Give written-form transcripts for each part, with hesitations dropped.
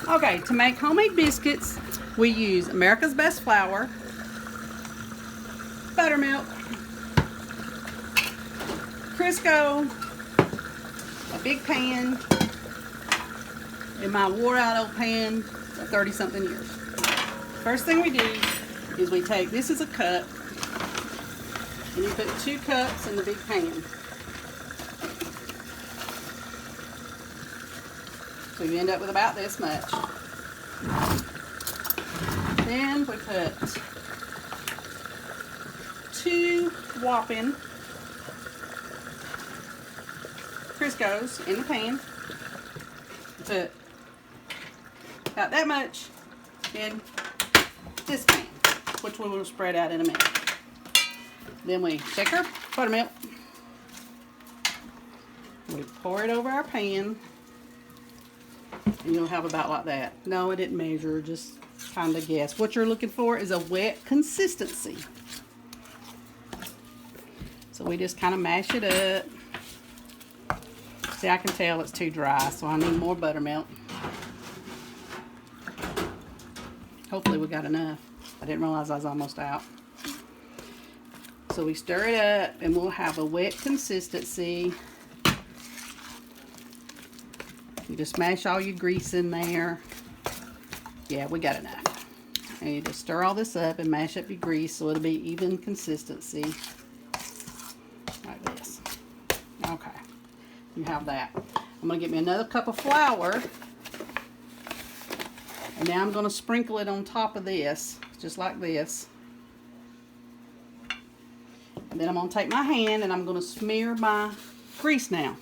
Okay, to make homemade biscuits, we use America's Best flour, buttermilk, Crisco, a big pan, and my wore out old pan of 30-something years. First thing we do is we take, this is a cup, and you put 2 cups in the big pan. So you end up with about this much. Then we put 2 whopping Criscos in the pan. Put about that much in this pan, which we will spread out in a minute. Then we take our buttermilk, we pour it over our pan, and you'll have about like that. No, I didn't measure, just kind of guess. What you're looking for is a wet consistency. So we just kind of mash it up. See, I can tell it's too dry, so I need more buttermilk. Hopefully we got enough. I didn't realize I was almost out. So we stir it up and we'll have a wet consistency. You just mash all your grease in there. Yeah, we got enough. And you just stir all this up and mash up your grease so it'll be even consistency. Like this. Okay. You have that. I'm going to get me another cup of flour. And now I'm going to sprinkle it on top of this, just like this. And then I'm going to take my hand and I'm going to smear my grease now.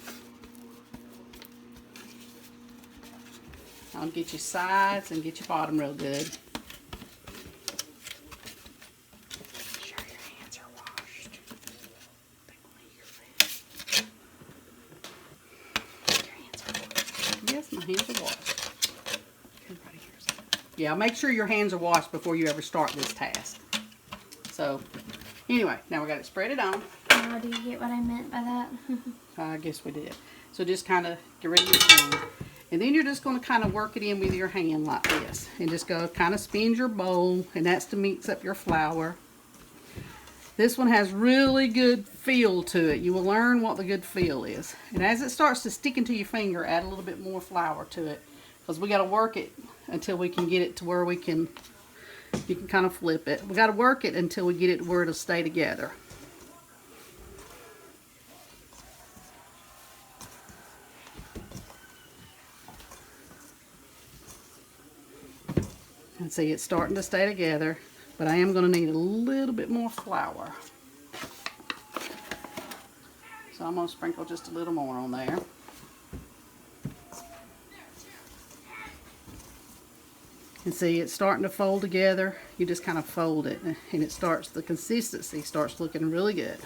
I'll get your sides and get your bottom real good. Make sure your hands are washed. They want to hear that. Your hands are washed. Yes, my hands are washed. Everybody hears that. Yeah, make sure your hands are washed before you ever start this task. So, anyway, now we got it spread it on. Now, do you get what I meant by that? I guess we did. So just kind of get rid of your hand. And then you're just going to kind of work it in with your hand like this. And just go kind of spin your bowl. And that's to mix up your flour. This one has really good feel to it. You will learn what the good feel is. And as it starts to stick into your finger, add a little bit more flour to it. Because we got to work it until we can get it to where we can, you can kind of flip it. We got to work it until we get it to where it'll stay together. And see, it's starting to stay together, but I am going to need a little bit more flour. So I'm going to sprinkle just a little more on there. And see, it's starting to fold together. You just kind of fold it, and it starts, the consistency starts looking really good.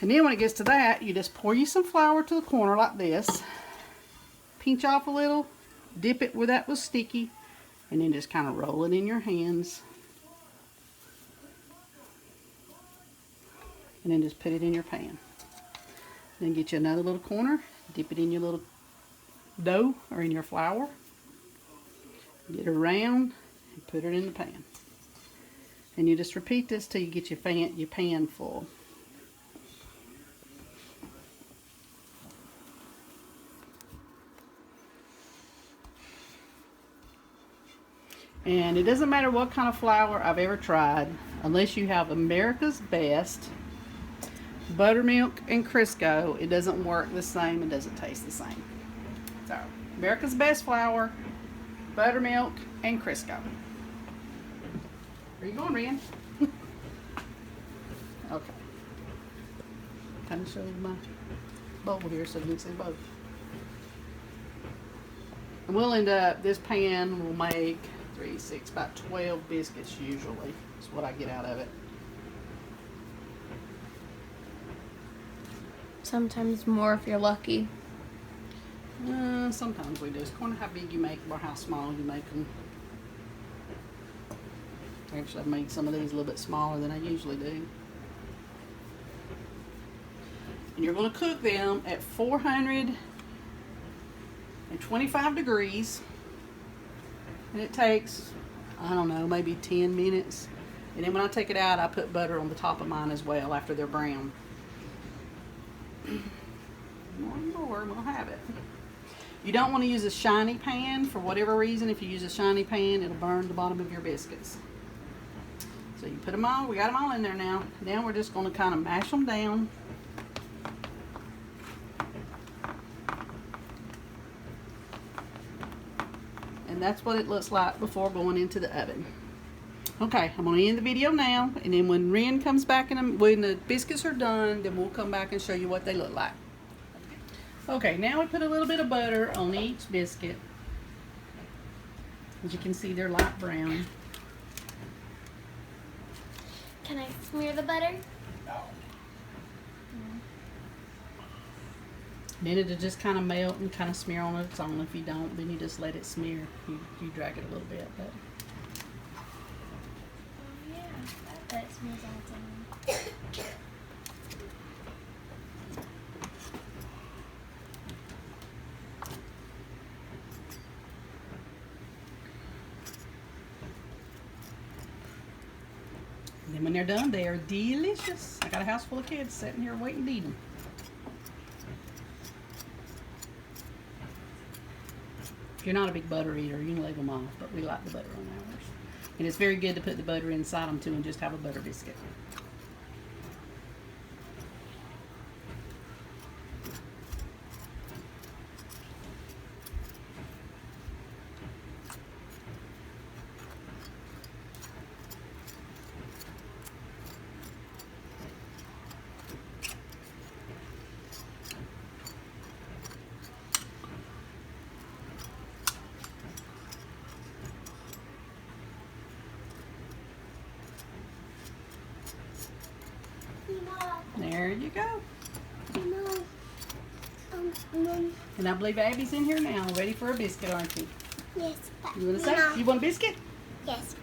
And then when it gets to that, you just pour you some flour to the corner like this. Pinch off a little. Dip it where that was sticky, and then just kind of roll it in your hands. And then just put it in your pan. Then get you another little corner, dip it in your little dough or in your flour. Get it around and put it in the pan. And you just repeat this till you get your pan full. And it doesn't matter what kind of flour I've ever tried, unless you have America's Best, buttermilk, and Crisco, it doesn't work the same, it doesn't taste the same. So, America's Best flour, buttermilk, and Crisco. Where you going, Ren? Okay. Kind of show my bowl here so you can see both. And we'll end up, this pan will make 3, 6, about 12 biscuits usually. That's what I get out of it. Sometimes more if you're lucky. Sometimes we do. It's according to how big you make them or how small you make them. Actually, I've made some of these a little bit smaller than I usually do. And you're going to cook them at 400 at 25 degrees. And it takes, I don't know, maybe 10 minutes. And then when I take it out, I put butter on the top of mine as well after they're brown. More and more, we'll have it. You don't want to use a shiny pan for whatever reason. If you use a shiny pan, it'll burn the bottom of your biscuits. So you put them all, we got them all in there now. Now we're just going to kind of mash them down. And that's what it looks like before going into the oven. Okay, I'm going to end the video now, and then when Ren comes back and when the biscuits are done, then we'll come back and show you what they look like. Okay, now we put a little bit of butter on each biscuit. As you can see, they're light brown. Can I smear the butter? No. Then it'll just kind of melt and kind of smear on its own. If you don't, then you just let it smear. You drag it a little bit. But Oh yeah, I bet it smears on its own. and then when they're done, they are delicious. I got a house full of kids sitting here waiting to eat them. If you're not a big butter eater, you can leave them off, but we like the butter on ours. And it's very good to put the butter inside them too and just have a butter biscuit. There you go. And I believe Abby's in here now, ready for a biscuit, aren't you? Yes. You want to say? You want a biscuit? Yes.